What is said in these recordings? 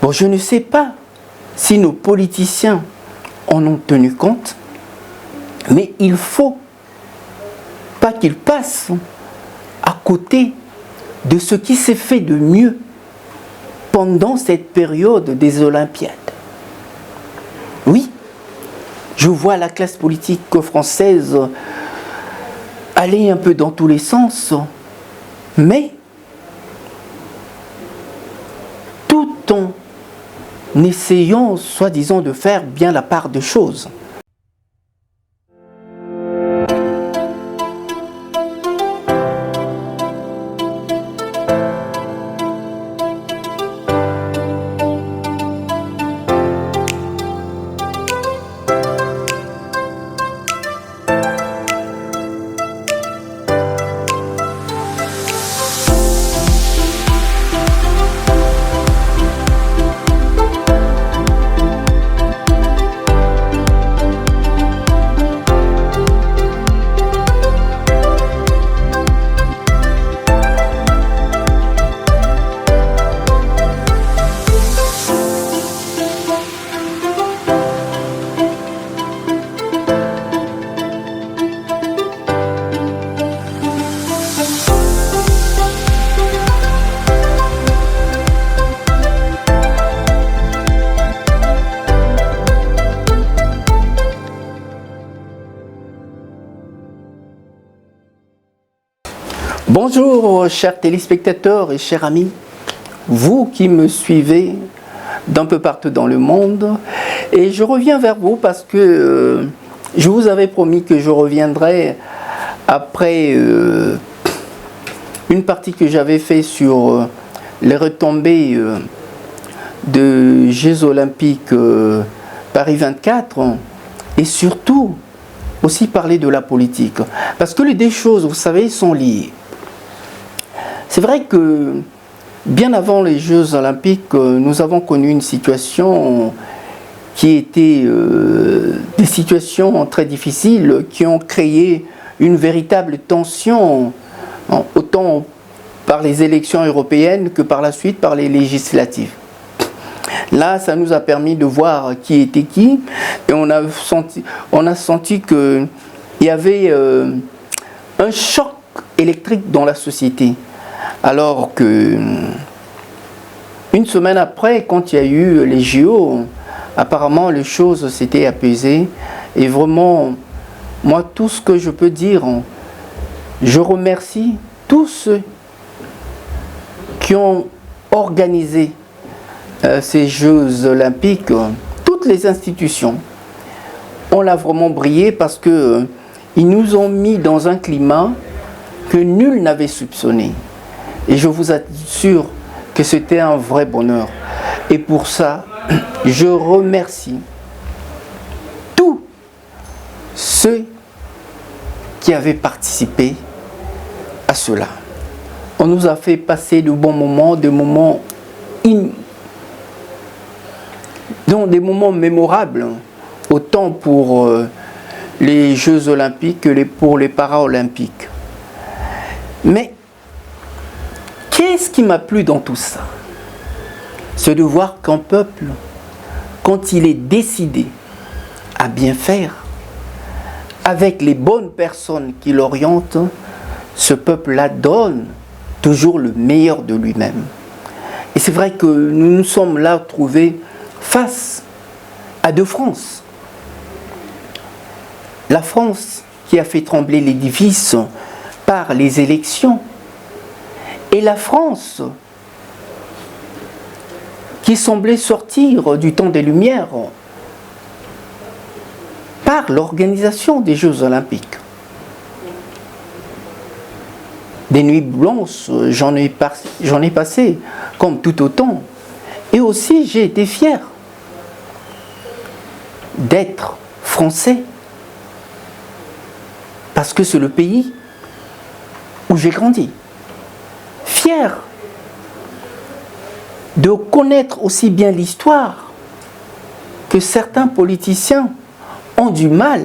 Bon, je ne sais pas si nos politiciens en ont tenu compte, mais il faut pas qu'ils passent à côté de ce qui s'est fait de mieux pendant cette période des Olympiades. Oui, je vois la classe politique française aller un peu dans tous les sens, mais tout en essayant, soi-disant, de faire bien la part des choses. Bonjour chers téléspectateurs et chers amis, vous qui me suivez d'un peu partout dans le monde, et je reviens vers vous parce que je vous avais promis que je reviendrai après une partie que j'avais fait sur les retombées de Jeux Olympiques Paris 24 et surtout aussi parler de la politique parce que les deux choses, vous savez, sont liées. C'est vrai que bien avant les Jeux Olympiques, nous avons connu une situation qui était des situations très difficiles qui ont créé une véritable tension, autant par les élections européennes que par la suite par les législatives. Là, ça nous a permis de voir qui était qui et on a senti qu'il y avait un choc électrique dans la société. Alors que une semaine après, quand il y a eu les JO, apparemment les choses s'étaient apaisées. Et vraiment, moi, tout ce que je peux dire, je remercie tous ceux qui ont organisé ces Jeux Olympiques, toutes les institutions. On l'a vraiment brillé parce qu'ils nous ont mis dans un climat que nul n'avait soupçonné. Et je vous assure que c'était un vrai bonheur. Et pour ça, je remercie tous ceux qui avaient participé à cela. On nous a fait passer de bons moments, des moments mémorables, autant pour les Jeux Olympiques que pour les Paralympiques. Mais qu'est-ce qui m'a plu dans tout ça? C'est de voir qu'un peuple, quand il est décidé à bien faire, avec les bonnes personnes qui l'orientent, ce peuple-là donne toujours le meilleur de lui-même. Et c'est vrai que nous nous sommes là trouvés face à deux France. La France qui a fait trembler l'édifice par les élections, et la France qui semblait sortir du temps des Lumières par l'organisation des Jeux Olympiques. Des nuits blanches, j'en ai passé comme tout autant. Et aussi, j'ai été fier d'être français parce que c'est le pays où j'ai grandi. Fier de connaître aussi bien l'histoire que certains politiciens ont du mal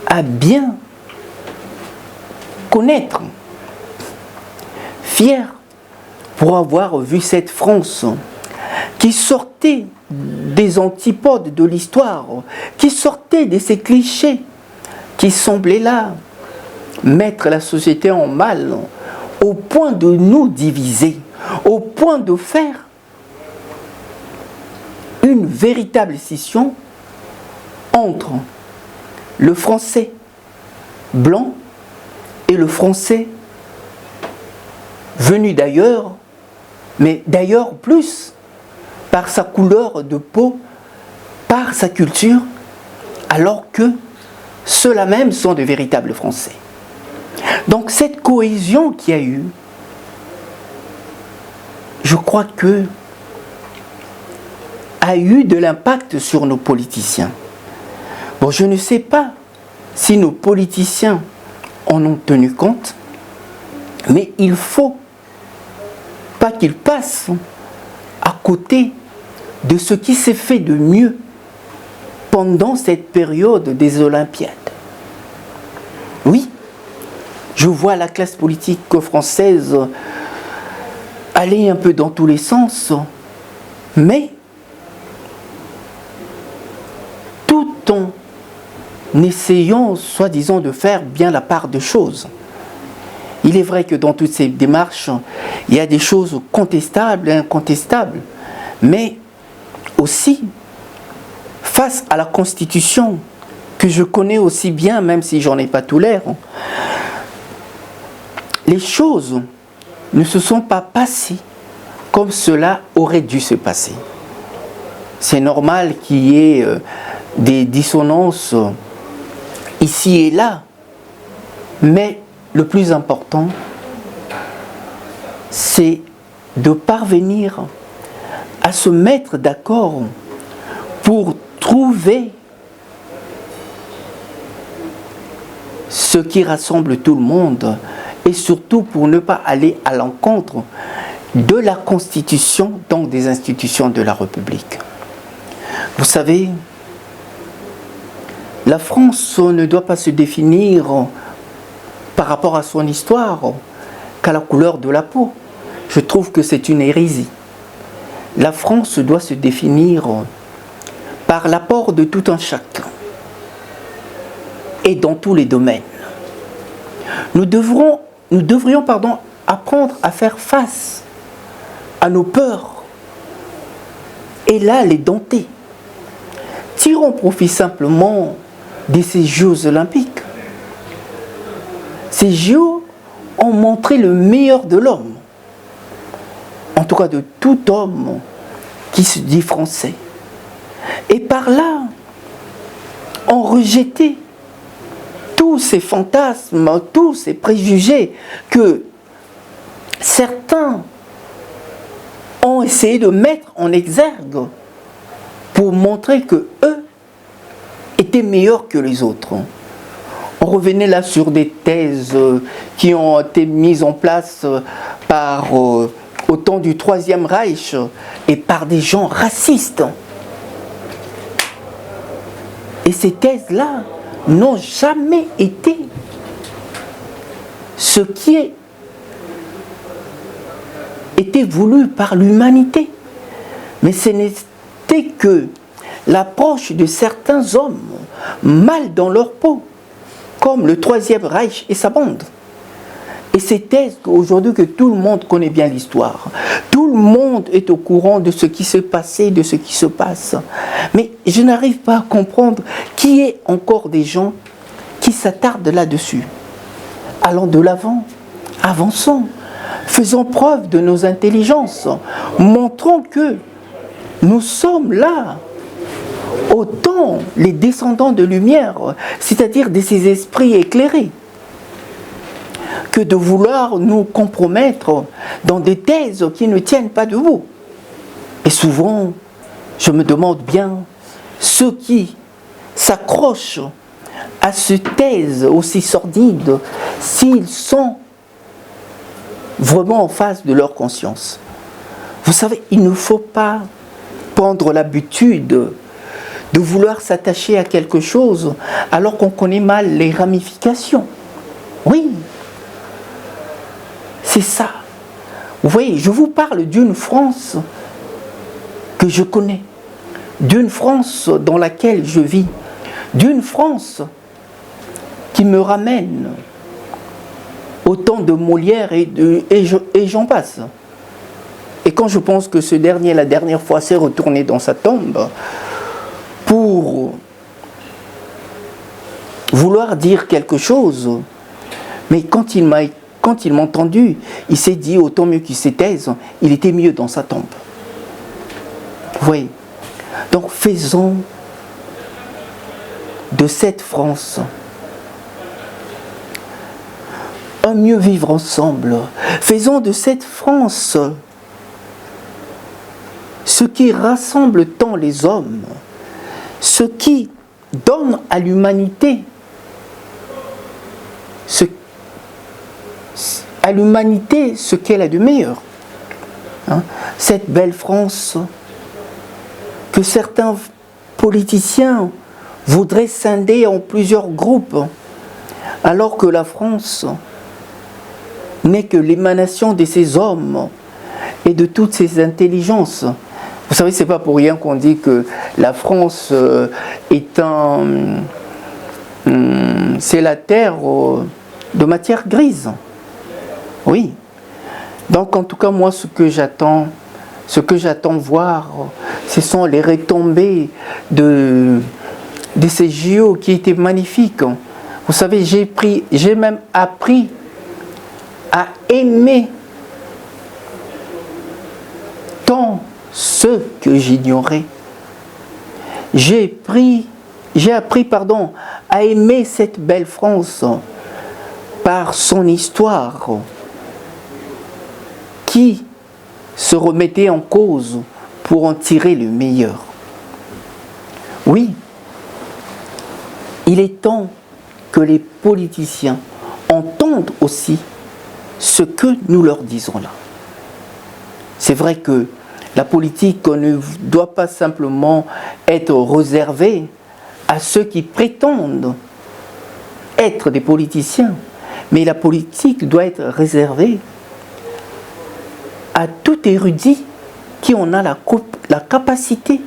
à bien connaître. Fier pour avoir vu cette France qui sortait des antipodes de l'histoire, qui sortait de ces clichés qui semblaient là mettre la société en mal, au point de nous diviser, au point de faire une véritable scission entre le français blanc et le français venu d'ailleurs, mais d'ailleurs plus par sa couleur de peau, par sa culture, alors que ceux-là même sont de véritables Français. Donc cette cohésion qu'il y a eu, je crois que a eu de l'impact sur nos politiciens. Bon, je ne sais pas si nos politiciens en ont tenu compte, mais il faut pas qu'ils passent à côté de ce qui s'est fait de mieux pendant cette période des Olympiades. Oui, je vois la classe politique française aller un peu dans tous les sens, mais tout en essayant, soi-disant, de faire bien la part des choses. Il est vrai que dans toutes ces démarches, il y a des choses contestables et incontestables, mais aussi, face à la Constitution, que je connais aussi bien, même si j'en ai pas tout l'air, les choses ne se sont pas passées comme cela aurait dû se passer. C'est normal qu'il y ait des dissonances ici et là, mais le plus important, c'est de parvenir à se mettre d'accord pour trouver ce qui rassemble tout le monde et surtout pour ne pas aller à l'encontre de la Constitution, donc des institutions de la République. Vous savez, la France ne doit pas se définir par rapport à son histoire qu'à la couleur de la peau. Je trouve que c'est une hérésie. La France doit se définir par l'apport de tout un chacun et dans tous les domaines. Nous devrions apprendre à faire face à nos peurs et là les dompter. Tirons profit simplement de ces Jeux olympiques. Ces Jeux ont montré le meilleur de l'homme, en tout cas de tout homme qui se dit français. Et par là, ont rejeté tous ces fantasmes, tous ces préjugés que certains ont essayé de mettre en exergue pour montrer que eux étaient meilleurs que les autres. On revenait là sur des thèses qui ont été mises en place par au temps du Troisième Reich et par des gens racistes. Et ces thèses-là n'ont jamais été ce qui était voulu par l'humanité. Mais ce n'était que l'approche de certains hommes mal dans leur peau, comme le Troisième Reich et sa bande. Et ces thèses aujourd'hui que tout le monde connaît bien l'histoire, tout le monde est au courant de ce qui s'est passé, de ce qui se passe. Mais je n'arrive pas à comprendre qui est encore des gens qui s'attardent là-dessus. Allons de l'avant, avançons, faisons preuve de nos intelligences, montrons que nous sommes là, autant les descendants de lumière, c'est-à-dire de ces esprits éclairés, que de vouloir nous compromettre dans des thèses qui ne tiennent pas debout. Et souvent, je me demande bien, ceux qui s'accrochent à ces thèses aussi sordides, s'ils sont vraiment en face de leur conscience. Vous savez, il ne faut pas prendre l'habitude de vouloir s'attacher à quelque chose alors qu'on connaît mal les ramifications. Oui, c'est ça. Vous voyez, je vous parle d'une France que je connais, d'une France dans laquelle je vis, d'une France qui me ramène au temps de Molière et j'en passe. Et quand je pense que ce dernier, la dernière fois, s'est retourné dans sa tombe pour vouloir dire quelque chose, mais quand il m'a entendu, il s'est dit, autant mieux qu'il se taise, il était mieux dans sa tombe. Vous voyez? Donc faisons de cette France un mieux vivre ensemble. Faisons de cette France ce qui rassemble tant les hommes, ce qui donne à l'humanité ce qu'elle a de meilleur. Hein? Cette belle France que certains politiciens voudraient scinder en plusieurs groupes, alors que la France n'est que l'émanation de ces hommes et de toutes ces intelligences. Vous savez, c'est pas pour rien qu'on dit que la France est c'est la terre de matière grise. Oui. Donc en tout cas, moi, ce que j'attends voir, ce sont les retombées de ces JO qui étaient magnifiques. Vous savez, j'ai même appris à aimer tant ce que j'ignorais. J'ai appris à aimer cette belle France par son histoire qui se remettait en cause pour en tirer le meilleur. Oui, il est temps que les politiciens entendent aussi ce que nous leur disons là. C'est vrai que la politique ne doit pas simplement être réservée à ceux qui prétendent être des politiciens, mais la politique doit être réservée à tout érudit qui en a la capacité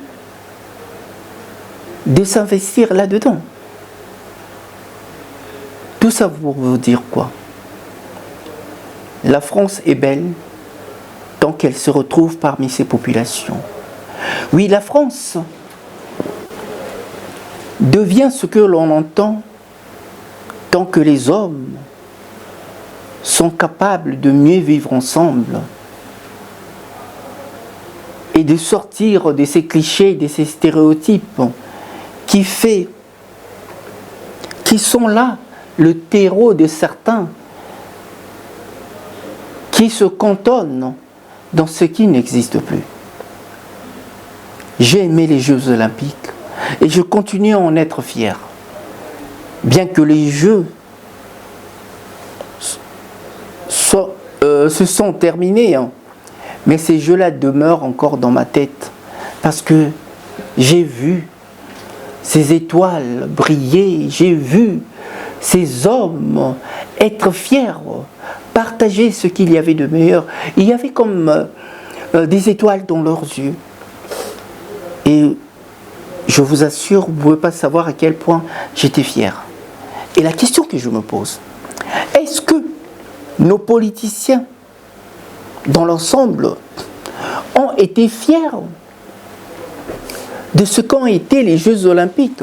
de s'investir là-dedans. Tout ça pour vous dire quoi? La France est belle tant qu'elle se retrouve parmi ses populations. Oui, la France devient ce que l'on entend tant que les hommes sont capables de mieux vivre ensemble et de sortir de ces clichés, de ces stéréotypes qui sont là, le terreau de certains qui se cantonnent dans ce qui n'existe plus. J'ai aimé les Jeux Olympiques et je continue à en être fier. Bien que les Jeux se sont terminés, mais ces Jeux-là demeurent encore dans ma tête parce que j'ai vu ces étoiles briller, j'ai vu ces hommes être fiers, partager ce qu'il y avait de meilleur. Il y avait comme des étoiles dans leurs yeux. Et je vous assure, vous ne pouvez pas savoir à quel point j'étais fier. Et la question que je me pose, est-ce que nos politiciens, dans l'ensemble, ont été fiers de ce qu'ont été les Jeux Olympiques?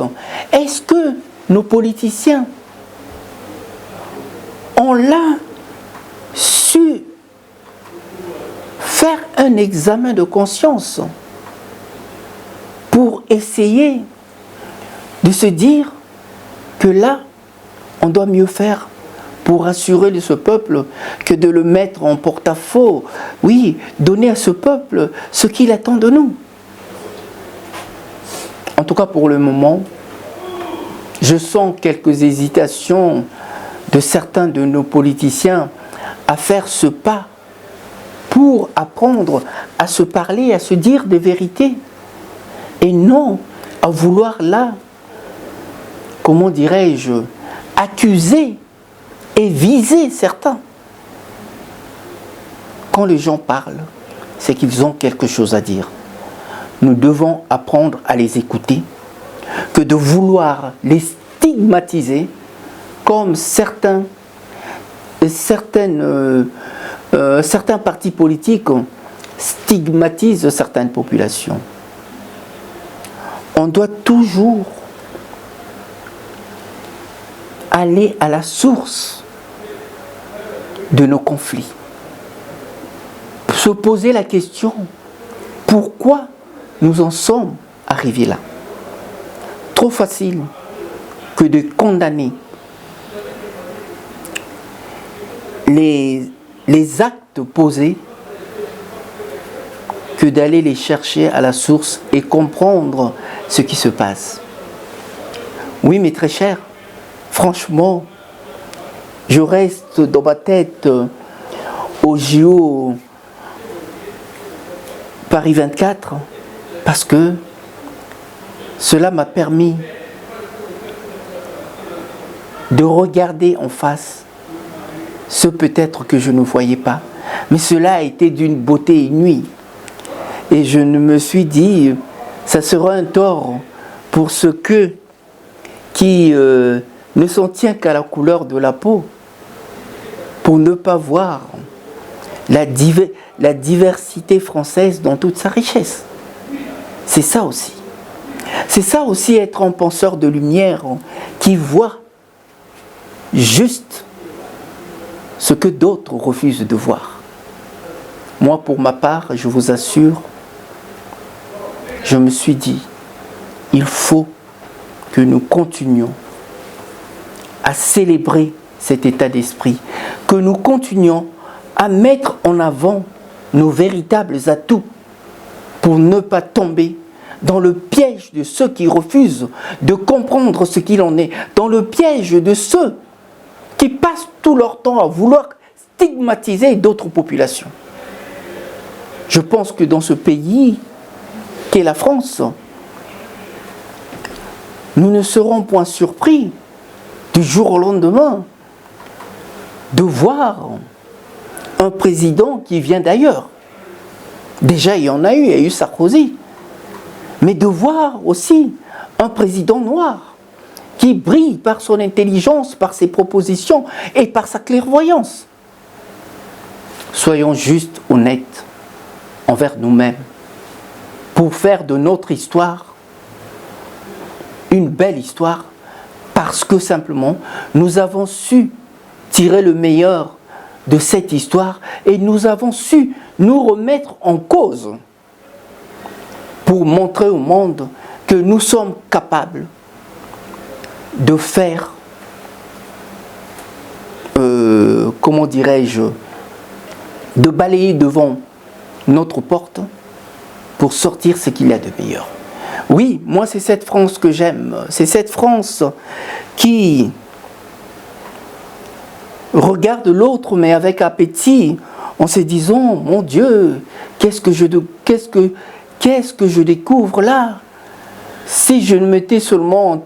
Est-ce que nos politiciens ont là su faire un examen de conscience pour essayer de se dire que là, on doit mieux faire pour assurer ce peuple que de le mettre en porte-à-faux. Oui, donner à ce peuple ce qu'il attend de nous. En tout cas, pour le moment, je sens quelques hésitations de certains de nos politiciens à faire ce pas pour apprendre à se parler, à se dire des vérités. Et non à vouloir là, comment dirais-je, accuser et viser certains. quand les gens parlent, c'est qu'ils ont quelque chose à dire. Nous devons apprendre à les écouter, que de vouloir les stigmatiser comme certains partis politiques stigmatisent certaines populations. On doit toujours aller à la source de nos conflits. Se poser la question, pourquoi nous en sommes arrivés là? Trop facile que de condamner les actes posés que d'aller les chercher à la source et comprendre ce qui se passe. Oui, mes très chers, franchement, je reste dans ma tête au JO Paris 24 parce que cela m'a permis de regarder en face ce peut-être que je ne voyais pas, mais cela a été d'une beauté inouïe. Et je me suis dit, ça sera un tort pour ceux qui ne s'en tient qu'à la couleur de la peau, pour ne pas voir la diversité française dans toute sa richesse. C'est ça aussi. C'est ça aussi être un penseur de lumière qui voit juste ce que d'autres refusent de voir. Moi, pour ma part, je vous assure, je me suis dit, il faut que nous continuions à célébrer cet état d'esprit, que nous continuions à mettre en avant nos véritables atouts pour ne pas tomber dans le piège de ceux qui refusent de comprendre ce qu'il en est, dans le piège de ceux qui passent tout leur temps à vouloir stigmatiser d'autres populations. Je pense que dans ce pays qu'est la France, nous ne serons point surpris du jour au lendemain de voir un président qui vient d'ailleurs. Déjà, il y en a eu, il y a eu Sarkozy. Mais de voir aussi un président noir qui brille par son intelligence, par ses propositions et par sa clairvoyance. Soyons juste honnêtes envers nous-mêmes pour faire de notre histoire une belle histoire, parce que simplement nous avons su tirer le meilleur de cette histoire et nous avons su nous remettre en cause pour montrer au monde que nous sommes capables de faire, comment dirais-je, de balayer devant notre porte pour sortir ce qu'il y a de meilleur. Oui, moi c'est cette France que j'aime, c'est cette France qui regarde l'autre mais avec appétit, en se disant, mon Dieu, qu'est-ce que je découvre là? Si je ne m'étais seulement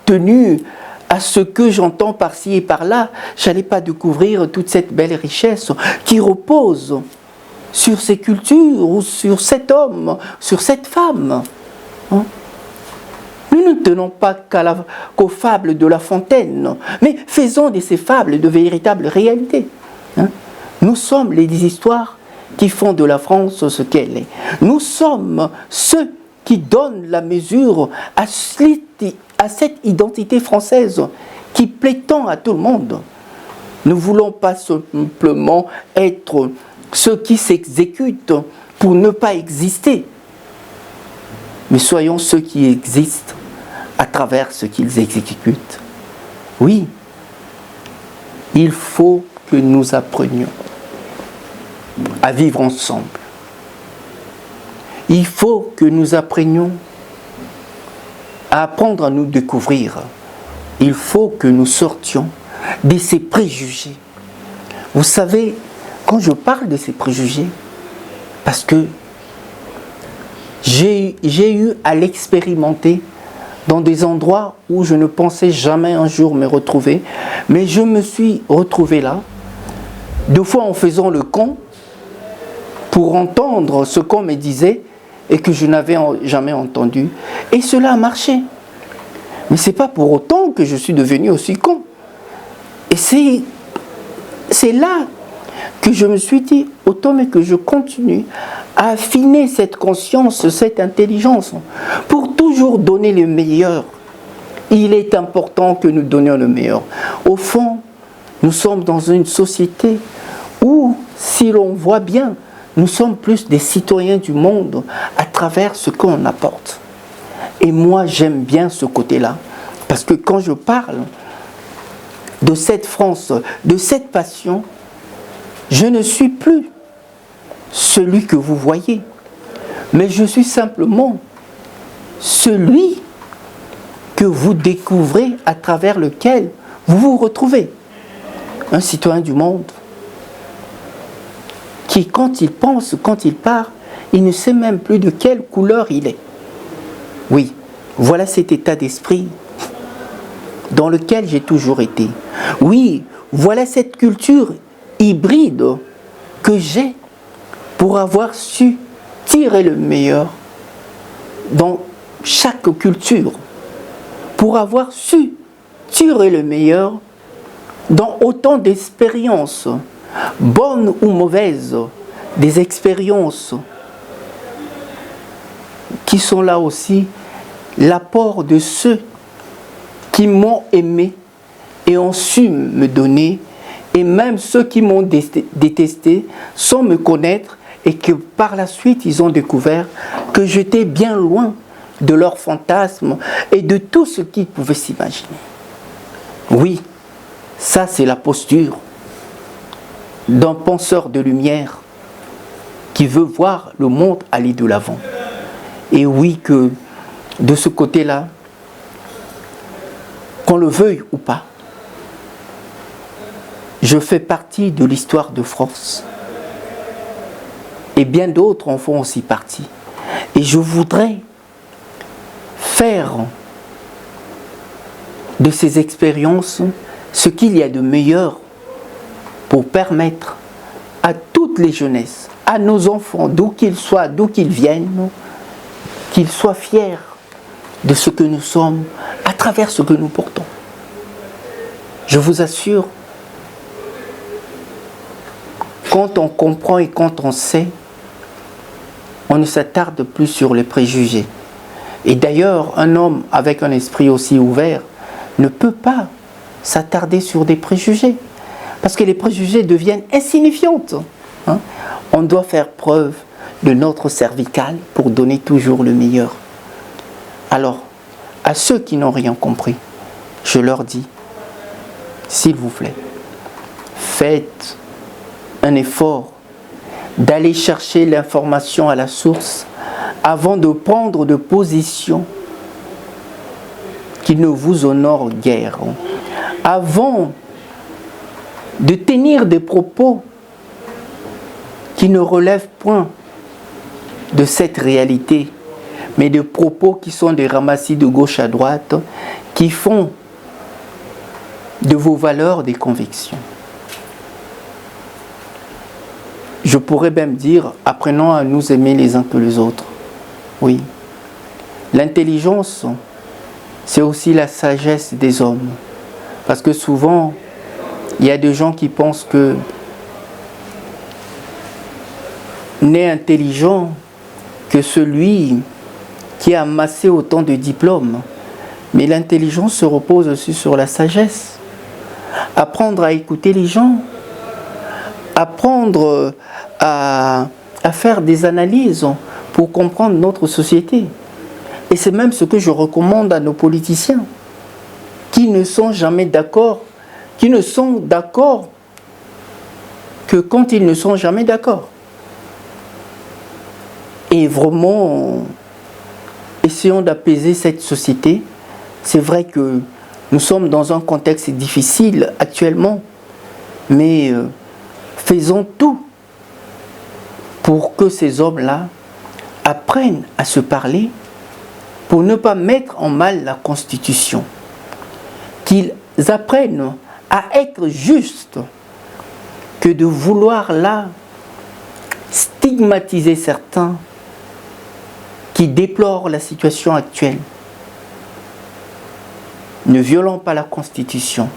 tenu à ce que j'entends par-ci et par-là, je n'allais pas découvrir toute cette belle richesse qui repose sur ces cultures, ou sur cet homme, sur cette femme. Hein? Nous ne tenons pas qu'aux fables de La Fontaine, mais faisons de ces fables de véritables réalités. Hein? Nous sommes les histoires qui font de la France ce qu'elle est. Nous sommes ceux qui donnent la mesure à cette identité française qui plaît tant à tout le monde. Nous ne voulons pas simplement être ceux qui s'exécutent pour ne pas exister, mais soyons ceux qui existent à travers ce qu'ils exécutent. Oui, il faut que nous apprenions à vivre ensemble. Il faut que nous apprenions à apprendre à nous découvrir. Il faut que nous sortions de ces préjugés. Vous savez, quand je parle de ces préjugés, parce que j'ai eu à l'expérimenter dans des endroits où je ne pensais jamais un jour me retrouver, mais je me suis retrouvé là, deux fois en faisant le con, pour entendre ce qu'on me disait et que je n'avais jamais entendu. Et cela a marché. Mais ce n'est pas pour autant que je suis devenu aussi con. Et c'est là que je me suis dit, autant mais que je continue à affiner cette conscience, cette intelligence, pour toujours donner le meilleur. Il est important que nous donnions le meilleur. Au fond, nous sommes dans une société où, si l'on voit bien, nous sommes plus des citoyens du monde à travers ce qu'on apporte. Et moi, j'aime bien ce côté-là. Parce que quand je parle de cette France, de cette passion, je ne suis plus celui que vous voyez, mais je suis simplement celui que vous découvrez, à travers lequel vous vous retrouvez. Un citoyen du monde qui, quand il pense, quand il part, il ne sait même plus de quelle couleur il est. Oui, voilà cet état d'esprit dans lequel j'ai toujours été. Oui, voilà cette culture hybride que j'ai pour avoir su tirer le meilleur dans chaque culture, pour avoir su tirer le meilleur dans autant d'expériences, bonnes ou mauvaises, des expériences qui sont là aussi l'apport de ceux qui m'ont aimé et ont su me donner, et même ceux qui m'ont détesté sans me connaître, et que par la suite ils ont découvert que j'étais bien loin de leurs fantasmes et de tout ce qu'ils pouvaient s'imaginer. Oui, ça c'est la posture d'un penseur de lumière qui veut voir le monde aller de l'avant. Et oui, que de ce côté-là, qu'on le veuille ou pas, je fais partie de l'histoire de France. Et bien d'autres en font aussi partie. Et je voudrais faire de ces expériences ce qu'il y a de meilleur pour permettre à toutes les jeunesses, à nos enfants, d'où qu'ils soient, d'où qu'ils viennent, qu'ils soient fiers de ce que nous sommes à travers ce que nous portons. Je vous assure, quand on comprend et quand on sait, on ne s'attarde plus sur les préjugés. Et d'ailleurs, un homme avec un esprit aussi ouvert ne peut pas s'attarder sur des préjugés. Parce que les préjugés deviennent insignifiantes. On doit faire preuve de notre cervical pour donner toujours le meilleur. Alors, à ceux qui n'ont rien compris, je leur dis, s'il vous plaît, faites un effort d'aller chercher l'information à la source avant de prendre de position qui ne vous honore guère. Avant de tenir des propos qui ne relèvent point de cette réalité, mais de propos qui sont des ramassis de gauche à droite, qui font de vos valeurs des convictions. Je pourrais même dire, apprenons à nous aimer les uns que les autres. Oui. L'intelligence, c'est aussi la sagesse des hommes. Parce que souvent, il y a des gens qui pensent que n'est intelligent que celui qui a amassé autant de diplômes. Mais l'intelligence se repose aussi sur la sagesse. Apprendre à écouter les gens, apprendre à faire des analyses pour comprendre notre société. Et c'est même ce que je recommande à nos politiciens, qui ne sont jamais d'accord, qui ne sont d'accord que quand ils ne sont jamais d'accord. Et vraiment, essayons d'apaiser cette société. C'est vrai que nous sommes dans un contexte difficile actuellement, mais faisons tout pour que ces hommes-là apprennent à se parler, pour ne pas mettre en mal la Constitution. Qu'ils apprennent à être justes, que de vouloir là stigmatiser stigmatiser certains qui déplorent la situation actuelle. Ne violons pas la Constitution,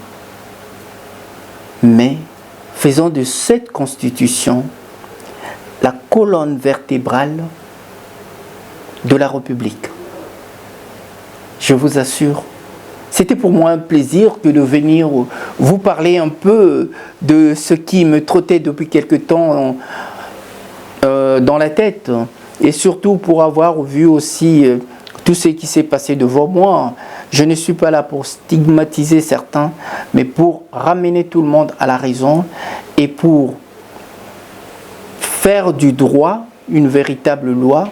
mais faisons de cette Constitution la colonne vertébrale de la République. Je vous assure, c'était pour moi un plaisir que de venir vous parler un peu de ce qui me trottait depuis quelque temps dans la tête, et surtout pour avoir vu aussi tout ce qui s'est passé devant moi. Je ne suis pas là pour stigmatiser certains, mais pour ramener tout le monde à la raison et pour faire du droit une véritable loi,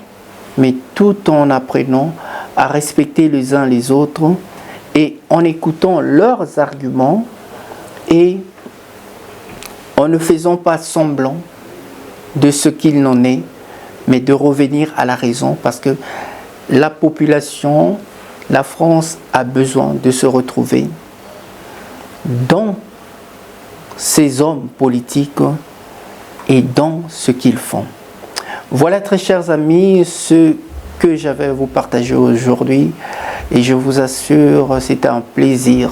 mais tout en apprenant à respecter les uns les autres et en écoutant leurs arguments et en ne faisant pas semblant de ce qu'il n'en est, mais de revenir à la raison, parce que la population, la France a besoin de se retrouver dans ces hommes politiques et dans ce qu'ils font. Voilà, très chers amis, ce que j'avais à vous partager aujourd'hui, et je vous assure, c'est un plaisir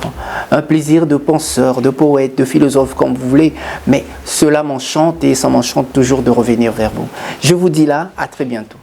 de penseur, de poète, de philosophe, comme vous voulez, mais cela m'enchante et ça m'enchante toujours de revenir vers vous. Je vous dis là, à très bientôt.